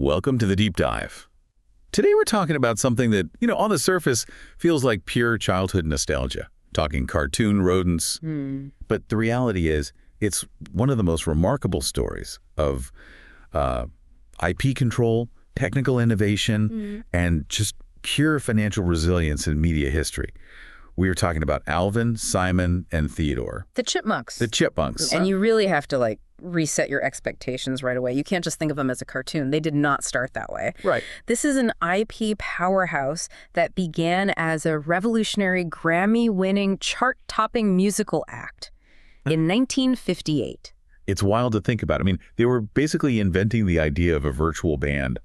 Welcome to the Deep Dive. Today we're talking about something that, on the surface feels like pure childhood nostalgia. Talking cartoon rodents. But the reality is, it's one of the most remarkable stories of IP control, technical innovation, and just pure financial resilience in media history. We are talking about Alvin, Simon, and Theodore. The Chipmunks. The Chipmunks. And you really have to, reset your expectations right away. You can't just think of them as a cartoon. They did not start that way. Right. This is an IP powerhouse that began as a revolutionary Grammy-winning, chart-topping musical act in 1958. It's wild to think about. I mean, they were basically inventing the idea of a virtual band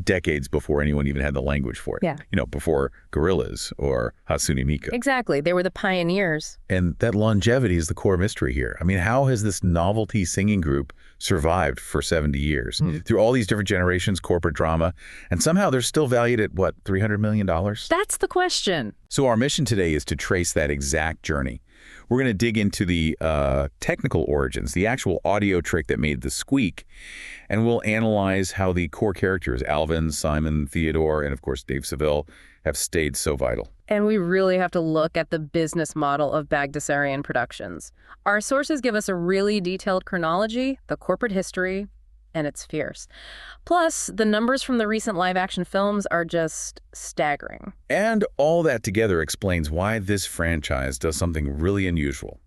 decades before anyone even had the language for it. Yeah. Before Gorillaz or Hatsune Miku. Exactly. They were the pioneers. And that longevity is the core mystery here. I mean, how has this novelty singing group survived for 70 years? Through all these different generations, corporate drama, and somehow they're still valued at, what, $300 million? That's the question. So our mission today is to trace that exact journey. We're going to dig into the technical origins, the actual audio trick that made the squeak, and we'll analyze how the core characters, Alvin, Simon, Theodore, and of course Dave Seville, have stayed so vital. And we really have to look at the business model of Bagdasarian Productions. Our sources give us a really detailed chronology, the corporate history, and it's fierce. Plus, the numbers from the recent live-action films are just staggering. And all that together explains why this franchise does something really unusual.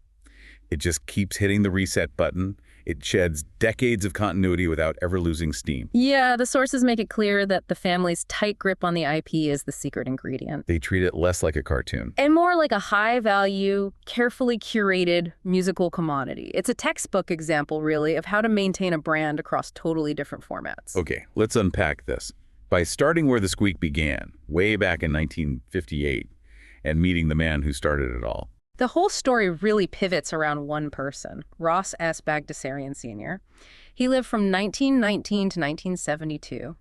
It just keeps hitting the reset button. It sheds decades of continuity without ever losing steam. Yeah, the sources make it clear that the family's tight grip on the IP is the secret ingredient. They treat it less like a cartoon. And more like a high-value, carefully curated musical commodity. It's a textbook example, really, of how to maintain a brand across totally different formats. Okay, let's unpack this. By starting where the squeak began, way back in 1958, and meeting the man who started it all. The whole story really pivots around one person, Ross S. Bagdasarian Sr. He lived from 1919 to 1972.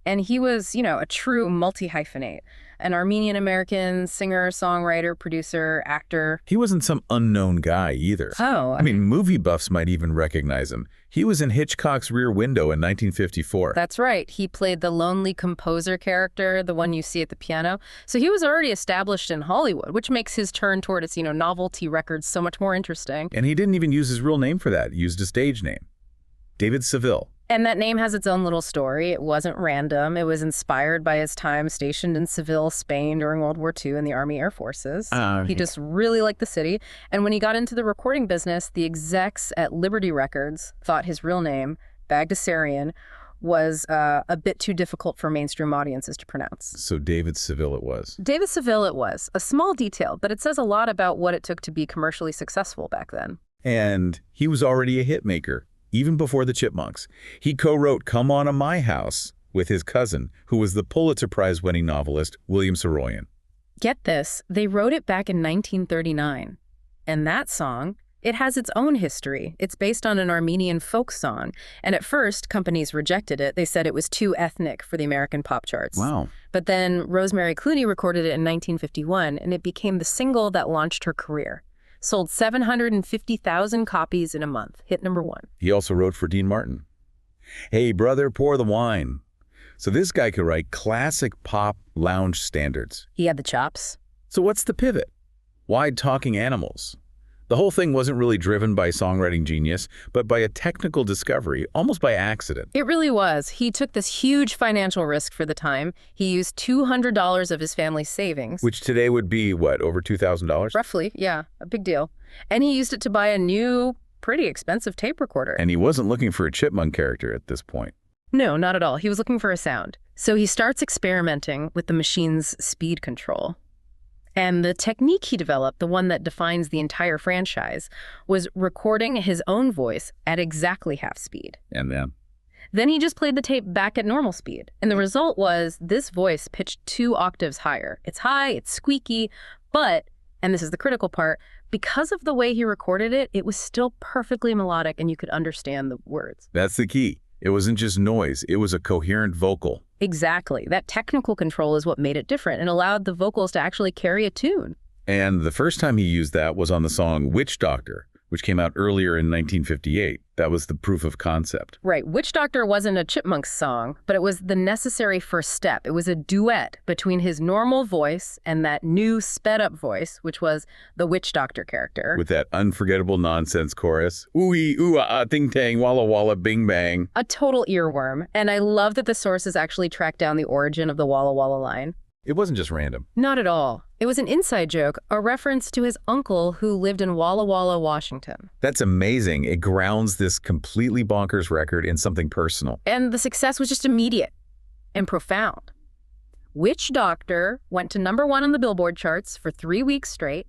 And he was, a true multi-hyphenate, an Armenian-American singer, songwriter, producer, actor. He wasn't some unknown guy either. Oh. I mean, movie buffs might even recognize him. He was in Hitchcock's Rear Window in 1954. That's right. He played the lonely composer character, the one you see at the piano. So he was already established in Hollywood, which makes his turn toward its, novelty records so much more interesting. And he didn't even use his real name for that. He used a stage name. David Seville. And that name has its own little story. It wasn't random. It was inspired by his time stationed in Seville, Spain during World War II in the Army Air Forces. He just really liked the city. And when he got into the recording business, the execs at Liberty Records thought his real name, Bagdasarian, was a bit too difficult for mainstream audiences to pronounce. So David Seville it was. David Seville it was. A small detail, but it says a lot about what it took to be commercially successful back then. And he was already a hit maker. Even before the Chipmunks. He co-wrote Come On to My House with his cousin, who was the Pulitzer Prize-winning novelist William Saroyan. Get this, they wrote it back in 1939. And that song, it has its own history. It's based on an Armenian folk song. And at first, companies rejected it. They said it was too ethnic for the American pop charts. Wow. But then Rosemary Clooney recorded it in 1951, and it became the single that launched her career. Sold 750,000 copies in a month. Hit #1. He also wrote for Dean Martin. Hey, brother, pour the wine. So this guy could write classic pop lounge standards. He had the chops. So what's the pivot? Why Talking Animals? The whole thing wasn't really driven by songwriting genius, but by a technical discovery, almost by accident. It really was. He took this huge financial risk for the time. He used $200 of his family's savings. Which today would be, what, over $2,000? Roughly, yeah, a big deal. And he used it to buy a new, pretty expensive tape recorder. And he wasn't looking for a chipmunk character at this point. No, not at all. He was looking for a sound. So he starts experimenting with the machine's speed control. And the technique he developed, the one that defines the entire franchise, was recording his own voice at exactly half speed. And then? Then he just played the tape back at normal speed. And the result was this voice pitched 2 octaves higher. It's high, it's squeaky, but, and this is the critical part, because of the way he recorded it, it was still perfectly melodic and you could understand the words. That's the key. It wasn't just noise, it was a coherent vocal. Exactly. That technical control is what made it different and allowed the vocals to actually carry a tune. And the first time he used that was on the song Witch Doctor which came out earlier in 1958. That was the proof of concept. Right. Witch Doctor wasn't a Chipmunks song, but it was the necessary first step. It was a duet between his normal voice and that new sped-up voice, which was the Witch Doctor character. With that unforgettable nonsense chorus. Ooh-ee, ooh-ah, ting-tang, walla-walla, bing-bang. A total earworm. And I love that the sources actually tracked down the origin of the Walla Walla line. It wasn't just random. Not at all. It was an inside joke, a reference to his uncle who lived in Walla Walla, Washington. That's amazing. It grounds this completely bonkers record in something personal. And the success was just immediate and profound. Witch Doctor went to #1 on the Billboard charts for 3 weeks straight.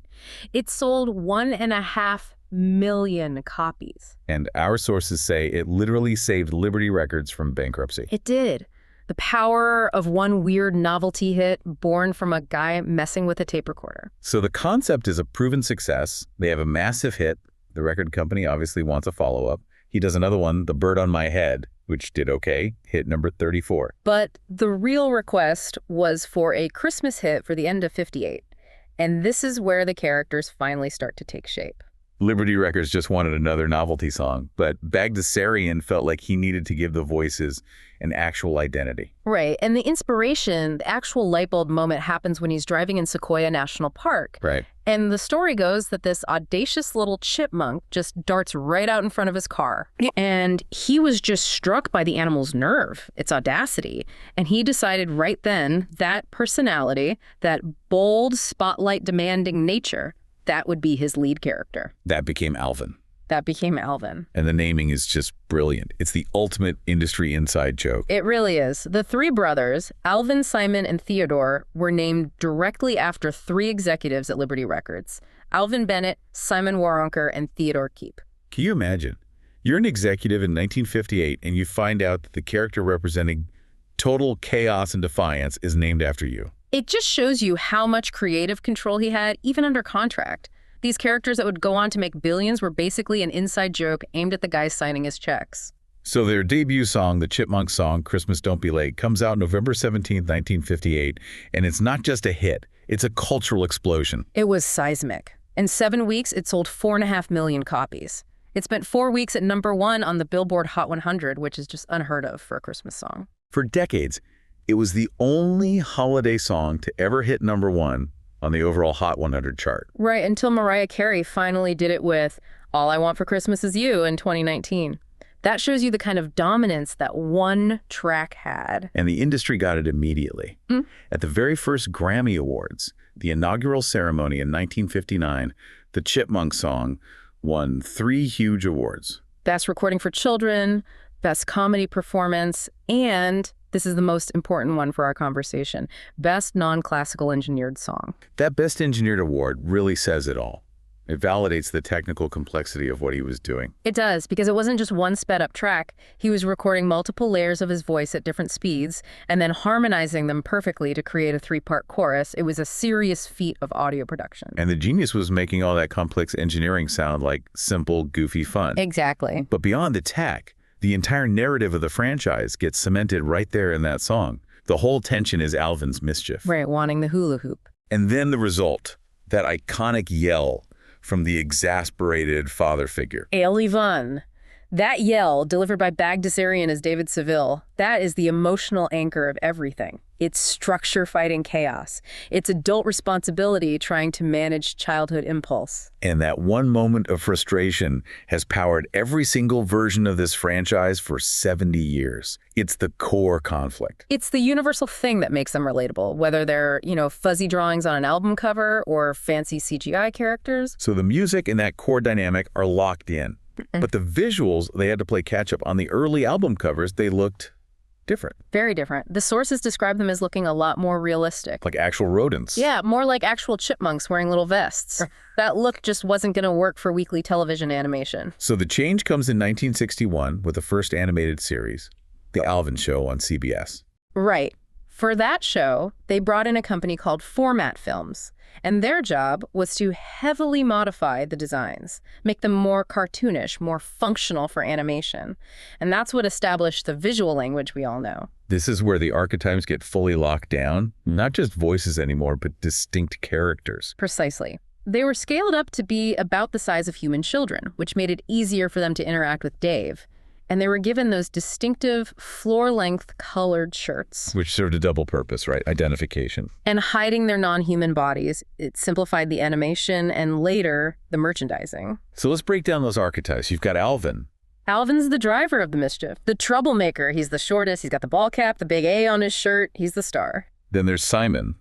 It sold 1.5 million copies. And our sources say it literally saved Liberty Records from bankruptcy. It did. The power of one weird novelty hit born from a guy messing with a tape recorder. So the concept is a proven success. They have a massive hit. The record company obviously wants a follow-up. He does another one, The Bird on My Head, which did okay, hit number 34. But the real request was for a Christmas hit for the end of '58. And this is where the characters finally start to take shape. Liberty Records just wanted another novelty song, but Bagdasarian felt like he needed to give the voices an actual identity. Right, and the inspiration, the actual light bulb moment happens when he's driving in Sequoia National Park. Right. And the story goes that this audacious little chipmunk just darts right out in front of his car. And he was just struck by the animal's nerve, its audacity. And he decided right then that personality, that bold, spotlight-demanding nature, that would be his lead character. That became Alvin. That became Alvin. And the naming is just brilliant. It's the ultimate industry inside joke. It really is. The three brothers, Alvin, Simon, and Theodore, were named directly after 3 executives at Liberty Records: Alvin Bennett, Simon Waronker, and Theodore Keep. Can you imagine? You're an executive in 1958 and you find out that the character representing total chaos and defiance is named after you. It just shows you how much creative control he had, even under contract. These characters that would go on to make billions were basically an inside joke aimed at the guys signing his checks. So their debut song, the Chipmunks song, Christmas Don't Be Late, comes out November 17, 1958, and it's not just a hit, it's a cultural explosion. It was seismic. In 7 weeks, it sold 4.5 million copies. It spent 4 weeks at #1 on the Billboard Hot 100, which is just unheard of for a Christmas song. For decades, it was the only holiday song to ever hit #1 on the overall Hot 100 chart. Right, until Mariah Carey finally did it with All I Want for Christmas Is You in 2019. That shows you the kind of dominance that one track had. And the industry got it immediately. At the very first Grammy Awards, the inaugural ceremony in 1959, the Chipmunks song won 3 huge awards. Best Recording for Children, Best Comedy Performance, and this is the most important one for our conversation, Best Non-Classical Engineered Song. That Best Engineered Award really says it all. It validates the technical complexity of what he was doing. It does, because it wasn't just one sped-up track. He was recording multiple layers of his voice at different speeds and then harmonizing them perfectly to create a 3-part chorus. It was a serious feat of audio production. And the genius was making all that complex engineering sound like simple, goofy fun. Exactly. But beyond the tech, the entire narrative of the franchise gets cemented right there in that song. The whole tension is Alvin's mischief. Right, wanting the hula hoop. And then the result, that iconic yell from the exasperated father figure. Alvin. That yell, delivered by Bagdasarian as David Seville, that is the emotional anchor of everything. It's structure fighting chaos. It's adult responsibility trying to manage childhood impulse. And that one moment of frustration has powered every single version of this franchise for 70 years. It's the core conflict. It's the universal thing that makes them relatable, whether they're, fuzzy drawings on an album cover or fancy CGI characters. So the music and that core dynamic are locked in. But the visuals, they had to play catch-up. On the early album covers, they looked different. Very different. The sources describe them as looking a lot more realistic. Like actual rodents. Yeah, more like actual chipmunks wearing little vests. That look just wasn't going to work for weekly television animation. So the change comes in 1961 with the first animated series, The Alvin Show on CBS. Right. For that show, they brought in a company called Format Films, and their job was to heavily modify the designs, make them more cartoonish, more functional for animation. And that's what established the visual language we all know. This is where the archetypes get fully locked down, not just voices anymore, but distinct characters. Precisely. They were scaled up to be about the size of human children, which made it easier for them to interact with Dave. And they were given those distinctive floor-length colored shirts. Which served a double purpose, right? Identification. And hiding their non-human bodies, it simplified the animation and later the merchandising. So let's break down those archetypes. You've got Alvin. Alvin's the driver of the mischief, the troublemaker. He's the shortest, he's got the ball cap, the big A on his shirt, he's the star. Then there's Simon,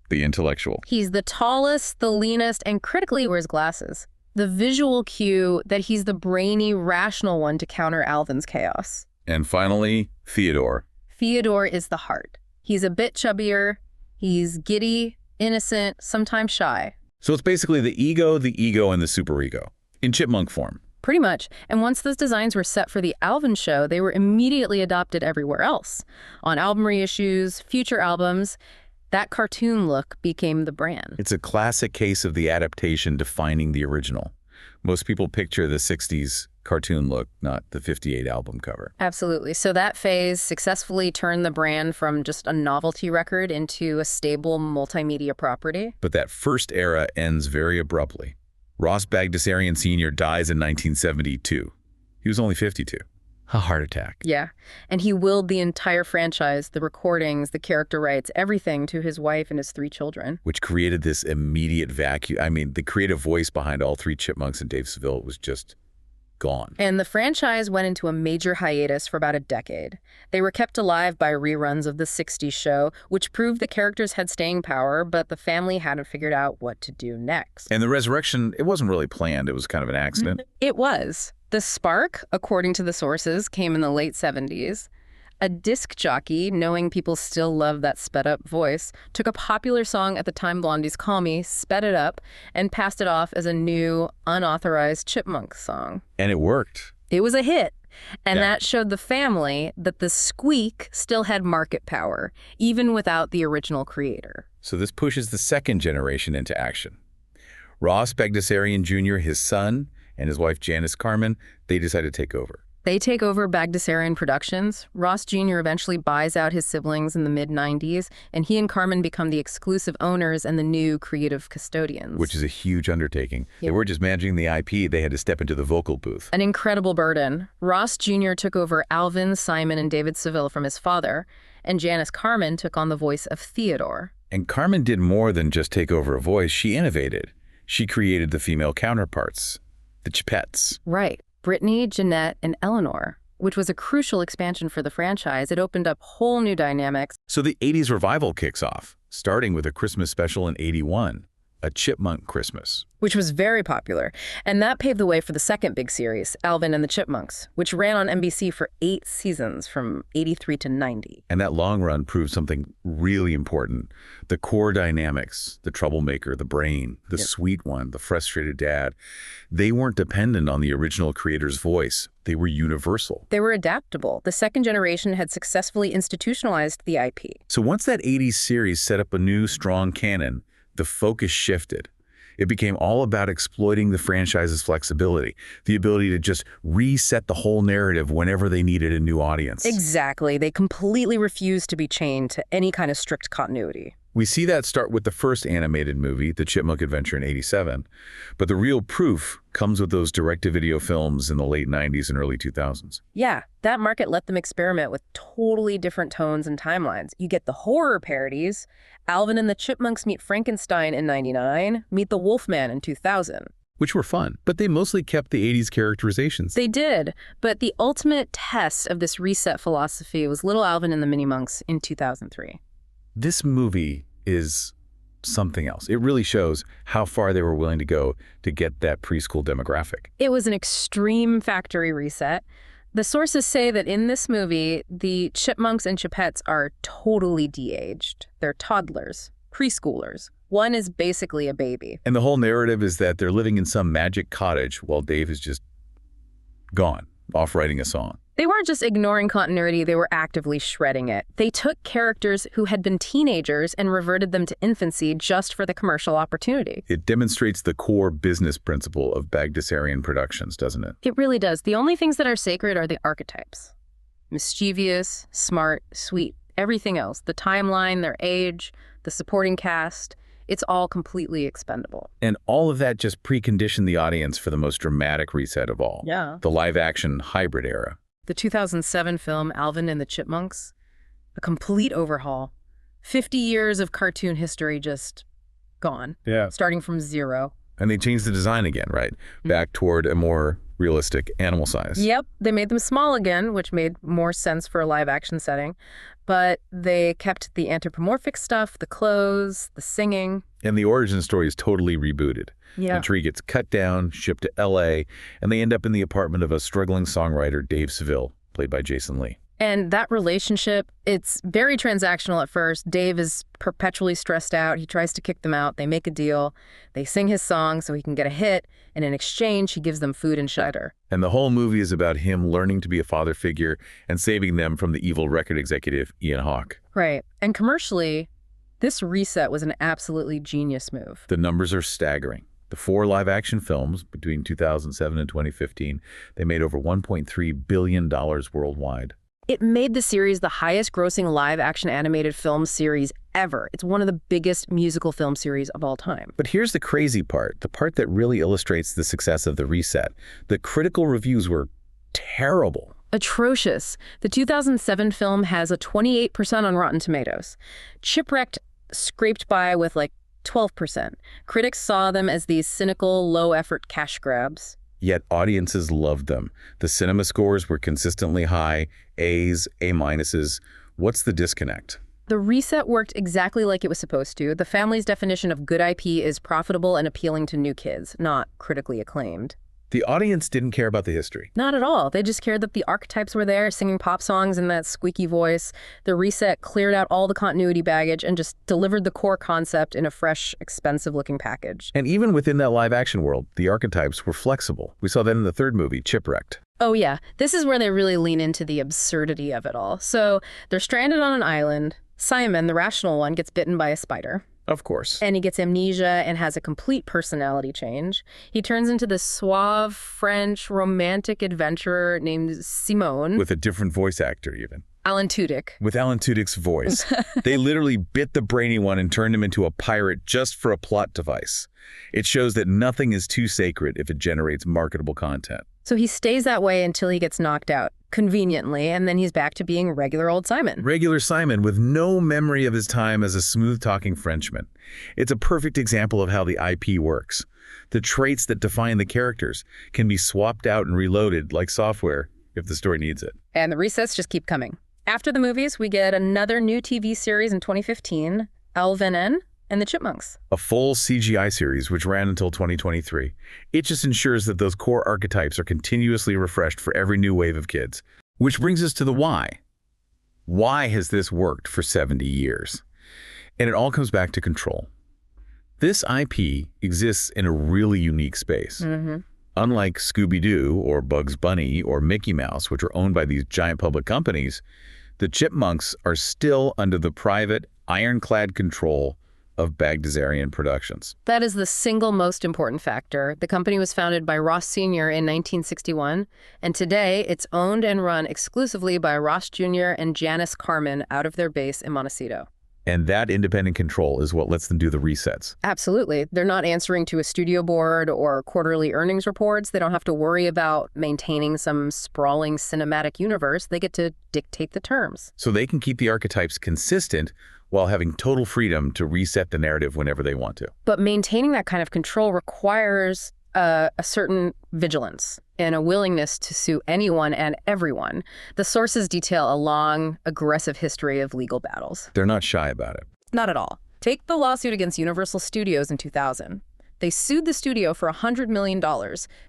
the intellectual. He's the tallest, the leanest, and critically wears glasses. The visual cue that he's the brainy, rational one to counter Alvin's chaos. And finally, Theodore. Theodore is the heart. He's a bit chubbier, he's giddy, innocent, sometimes shy. So it's basically the ego, and the superego, in chipmunk form. Pretty much. And once those designs were set for the Alvin show, they were immediately adopted everywhere else. On album reissues, future albums, that cartoon look became the brand. It's a classic case of the adaptation defining the original. Most people picture the 60s cartoon look, not the 58 album cover. Absolutely. So that phase successfully turned the brand from just a novelty record into a stable multimedia property. But that first era ends very abruptly. Ross Bagdasarian Sr. dies in 1972. He was only 52. A heart attack. Yeah. And he willed the entire franchise, the recordings, the character rights, everything to his wife and his 3 children. Which created this immediate vacuum. I mean, the creative voice behind all 3 Chipmunks and Dave Seville was just gone. And the franchise went into a major hiatus for about a decade. They were kept alive by reruns of the 60s show, which proved the characters had staying power, but the family hadn't figured out what to do next. And the resurrection, it wasn't really planned. It was kind of an accident. It was. The spark, according to the sources, came in the late 70s. A disc jockey, knowing people still love that sped-up voice, took a popular song at the time, Blondie's Call Me, sped it up, and passed it off as a new, unauthorized Chipmunks song. And it worked. It was a hit. And that showed the family that the squeak still had market power, even without the original creator. So this pushes the second generation into action. Ross Bagdasarian Jr., his son, and his wife Janice Carmen, they decided to take over. They take over Bagdasarian Productions. Ross Jr. eventually buys out his siblings in the mid-90s, and he and Carmen become the exclusive owners and the new creative custodians. Which is a huge undertaking. Yep. They weren't just managing the IP, they had to step into the vocal booth. An incredible burden. Ross Jr. took over Alvin, Simon, and David Seville from his father, and Janice Carmen took on the voice of Theodore. And Carmen did more than just take over a voice. She innovated. She created the female counterparts, the Chipettes. Right. Brittany, Jeanette, and Eleanor, which was a crucial expansion for the franchise. It opened up whole new dynamics. So the 80s revival kicks off, starting with a Christmas special in '81, A Chipmunk Christmas. Which was very popular. And that paved the way for the second big series, Alvin and the Chipmunks, which ran on NBC for 8 seasons from '83 to '90. And that long run proved something really important. The core dynamics, the troublemaker, the brain, the sweet one, the frustrated dad, they weren't dependent on the original creator's voice. They were universal. They were adaptable. The second generation had successfully institutionalized the IP. So once that 80s series set up a new, strong canon, the focus shifted. It became all about exploiting the franchise's flexibility, the ability to just reset the whole narrative whenever they needed a new audience. Exactly. They completely refused to be chained to any kind of strict continuity. We see that start with the first animated movie, The Chipmunk Adventure in '87, but the real proof comes with those direct-to-video films in the late '90s and early 2000s. Yeah, that market let them experiment with totally different tones and timelines. You get the horror parodies. Alvin and the Chipmunks meet Frankenstein in '99, meet the Wolfman in 2000. Which were fun, but they mostly kept the '80s characterizations. They did, but the ultimate test of this reset philosophy was Little Alvin and the Mini-Monks in 2003. This movie is something else. It really shows how far they were willing to go to get that preschool demographic. It was an extreme factory reset. The sources say that in this movie, the Chipmunks and Chipettes are totally de-aged. They're toddlers, preschoolers. One is basically a baby. And the whole narrative is that they're living in some magic cottage while Dave is just gone, off writing a song. They weren't just ignoring continuity, they were actively shredding it. They took characters who had been teenagers and reverted them to infancy just for the commercial opportunity. It demonstrates the core business principle of Bagdasarian Productions, doesn't it? It really does. The only things that are sacred are the archetypes. Mischievous, smart, sweet, everything else. The timeline, their age, the supporting cast. It's all completely expendable. And all of that just preconditioned the audience for the most dramatic reset of all. Yeah. The live-action hybrid era. The 2007 film Alvin and the Chipmunks, a complete overhaul. 50 years of cartoon history just gone. Yeah. Starting from zero. And they changed the design again, right? Back toward a more realistic animal size. Yep. They made them small again, which made more sense for a live-action setting. But they kept the anthropomorphic stuff, the clothes, the singing. And the origin story is totally rebooted. Yeah. The tree gets cut down, shipped to L.A., and they end up in the apartment of a struggling songwriter, Dave Seville, played by Jason Lee. And that relationship, it's very transactional at first. Dave is perpetually stressed out. He tries to kick them out. They make a deal. They sing his song so he can get a hit. And in exchange, he gives them food and shelter. And the whole movie is about him learning to be a father figure and saving them from the evil record executive, Ian Hawke. Right. And commercially, this reset was an absolutely genius move. The numbers are staggering. The 4 live-action films between 2007 and 2015, they made over $1.3 billion worldwide. It made the series the highest-grossing live-action animated film series ever. It's one of the biggest musical film series of all time. But here's the crazy part, the part that really illustrates the success of the reset. The critical reviews were terrible. Atrocious. The 2007 film has a 28% on Rotten Tomatoes. Chipwrecked scraped by with like 12%. Critics saw them as these cynical, low-effort cash grabs. Yet audiences loved them. The cinema scores were consistently high, A's, A-minuses. What's the disconnect? The reset worked exactly like it was supposed to. The family's definition of good IP is profitable and appealing to new kids, not critically acclaimed. The audience didn't care about the history. Not at all. They just cared that the archetypes were there, singing pop songs in that squeaky voice. The reset cleared out all the continuity baggage and just delivered the core concept in a fresh, expensive-looking package. And even within that live-action world, the archetypes were flexible. We saw that in the third movie, Chipwrecked. Oh yeah, this is where they really lean into the absurdity of it all. So they're stranded on an island. Simon, the rational one, gets bitten by a spider. Of course. And he gets amnesia and has a complete personality change. He turns into this suave, French, romantic adventurer named Simone. With a different voice actor, even. Alan Tudyk. With Alan Tudyk's voice. They literally bit the brainy one and turned him into a pirate just for a plot device. It shows that nothing is too sacred if it generates marketable content. So he stays that way until he gets knocked out, conveniently, and then he's back to being regular old Simon. Regular Simon with no memory of his time as a smooth-talking Frenchman. It's a perfect example of how the IP works. The traits that define the characters can be swapped out and reloaded like software if the story needs it. And the resets just keep coming. After the movies, we get another new TV series in 2015, Alvin and the Chipmunks. A full CGI series which ran until 2023. It just ensures that those core archetypes are continuously refreshed for every new wave of kids. Which brings us to the why. Why has this worked for 70 years? And it all comes back to control. This IP exists in a really unique space. Unlike Scooby-Doo or Bugs Bunny or Mickey Mouse, which are owned by these giant public companies, the Chipmunks are still under the private, ironclad control of Bagdasarian Productions. That is the single most important factor. The company was founded by Ross Sr. in 1961, and today it's owned and run exclusively by Ross Jr. and Janice Carmen out of their base in Montecito. And that independent control is what lets them do the resets. Absolutely. They're not answering to a studio board or quarterly earnings reports. They don't have to worry about maintaining some sprawling cinematic universe. They get to dictate the terms. So they can keep the archetypes consistent while having total freedom to reset the narrative whenever they want to. But maintaining that kind of control requires a certain vigilance and a willingness to sue anyone and everyone. The sources detail a long, aggressive history of legal battles. They're not shy about it. Not at all. Take the lawsuit against Universal Studios in 2000. They sued the studio for $100 million,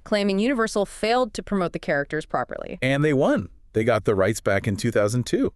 claiming Universal failed to promote the characters properly. And they won. They got the rights back in 2002.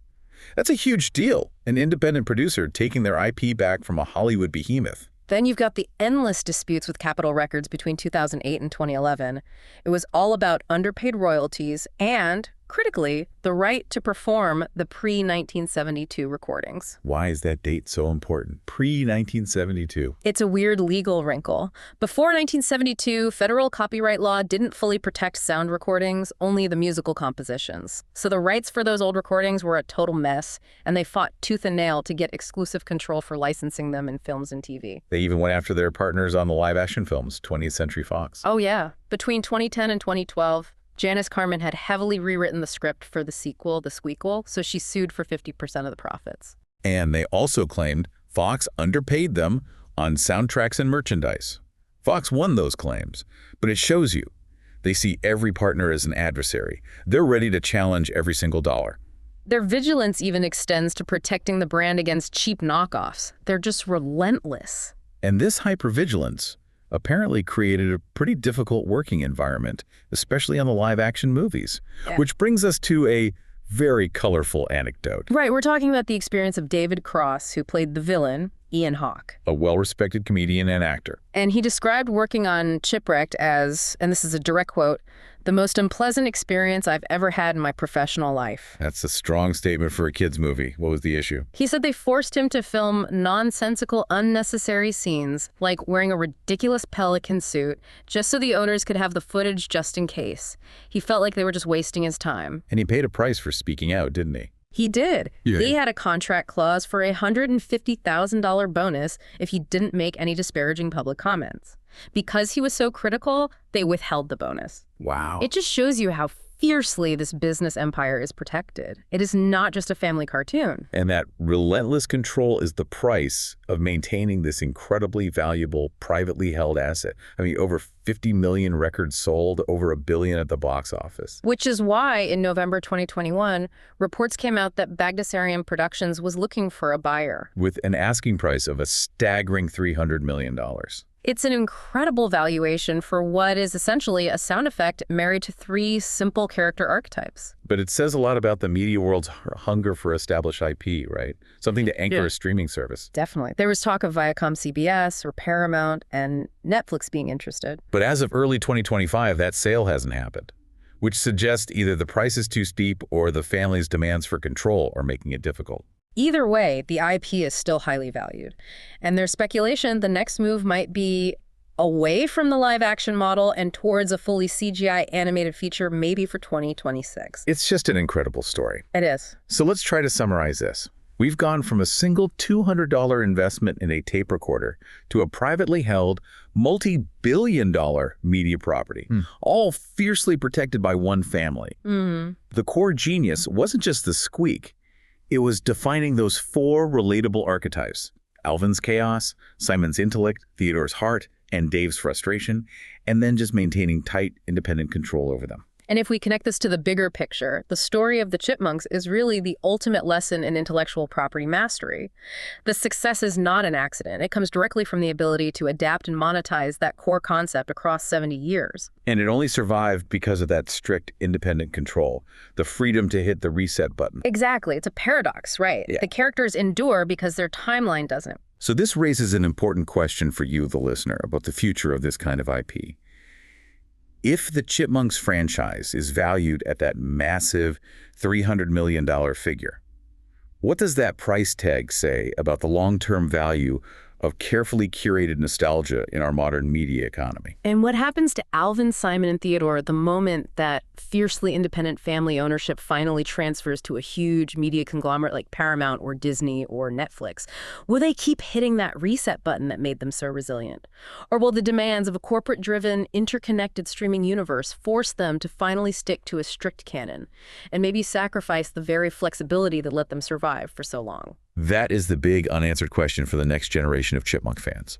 That's a huge deal, an independent producer taking their IP back from a Hollywood behemoth. Then you've got the endless disputes with Capitol Records between 2008 and 2011. It was all about underpaid royalties and critically, the right to perform the pre-1972 recordings. Why is that date so important? Pre-1972. It's a weird legal wrinkle. Before 1972, federal copyright law didn't fully protect sound recordings, only the musical compositions. So the rights for those old recordings were a total mess, and they fought tooth and nail to get exclusive control for licensing them in films and TV. They even went after their partners on the live-action films, 20th Century Fox. Oh, yeah. Between 2010 and 2012, Janice Carmen had heavily rewritten the script for the sequel, The Squeakquel, so she sued for 50% of the profits. And they also claimed Fox underpaid them on soundtracks and merchandise. Fox won those claims, but it shows you. They see every partner as an adversary. They're ready to challenge every single dollar. Their vigilance even extends to protecting the brand against cheap knockoffs. They're just relentless. And this hypervigilance apparently created a pretty difficult working environment, especially on the live-action movies, which brings us to a very colorful anecdote. Right, we're talking about the experience of David Cross, who played the villain, Ian Hawke. A well-respected comedian and actor. And he described working on Chipwrecked as, and this is a direct quote, "the most unpleasant experience I've ever had in my professional life." That's a strong statement for a kid's movie. What was the issue? He said they forced him to film nonsensical, unnecessary scenes, like wearing a ridiculous pelican suit, just so the owners could have the footage just in case. He felt like they were just wasting his time. And he paid a price for speaking out, didn't he? He did. Yeah. He had a contract clause for a $150,000 bonus if he didn't make any disparaging public comments. Because he was so critical, they withheld the bonus. Wow. It just shows you how fiercely this business empire is protected. It is not just a family cartoon. And that relentless control is the price of maintaining this incredibly valuable, privately held asset. I mean, over 50 million records sold, over $1 billion at the box office. Which is why, in November 2021, reports came out that Bagdasarian Productions was looking for a buyer. With an asking price of a staggering $300 million. It's an incredible valuation for what is essentially a sound effect married to 3 simple character archetypes. But it says a lot about the media world's hunger for established IP, right? Something to anchor a streaming service. Definitely. There was talk of Viacom CBS or Paramount and Netflix being interested. But as of early 2025, that sale hasn't happened, which suggests either the price is too steep or the family's demands for control are making it difficult. Either way, the IP is still highly valued. And there's speculation the next move might be away from the live-action model and towards a fully CGI animated feature maybe for 2026. It's just an incredible story. It is. So let's try to summarize this. We've gone from a single $200 investment in a tape recorder to a privately held, multi-billion-dollar media property, all fiercely protected by one family. The core genius wasn't just the squeak. It was defining those 4 relatable archetypes: Alvin's chaos, Simon's intellect, Theodore's heart, and Dave's frustration, and then just maintaining tight, independent control over them. And if we connect this to the bigger picture, the story of the Chipmunks is really the ultimate lesson in intellectual property mastery. The success is not an accident. It comes directly from the ability to adapt and monetize that core concept across 70 years. And it only survived because of that strict, independent control, the freedom to hit the reset button. Exactly. It's a paradox, right? Yeah. The characters endure because their timeline doesn't. So this raises an important question for you, the listener, about the future of this kind of IP. If the Chipmunks franchise is valued at that massive $300 million figure, what does that price tag say about the long-term value of carefully curated nostalgia in our modern media economy? And what happens to Alvin, Simon, and Theodore the moment that fiercely independent family ownership finally transfers to a huge media conglomerate like Paramount or Disney or Netflix? Will they keep hitting that reset button that made them so resilient? Or will the demands of a corporate-driven, interconnected streaming universe force them to finally stick to a strict canon and maybe sacrifice the very flexibility that let them survive for so long? That is the big unanswered question for the next generation of Chipmunk fans.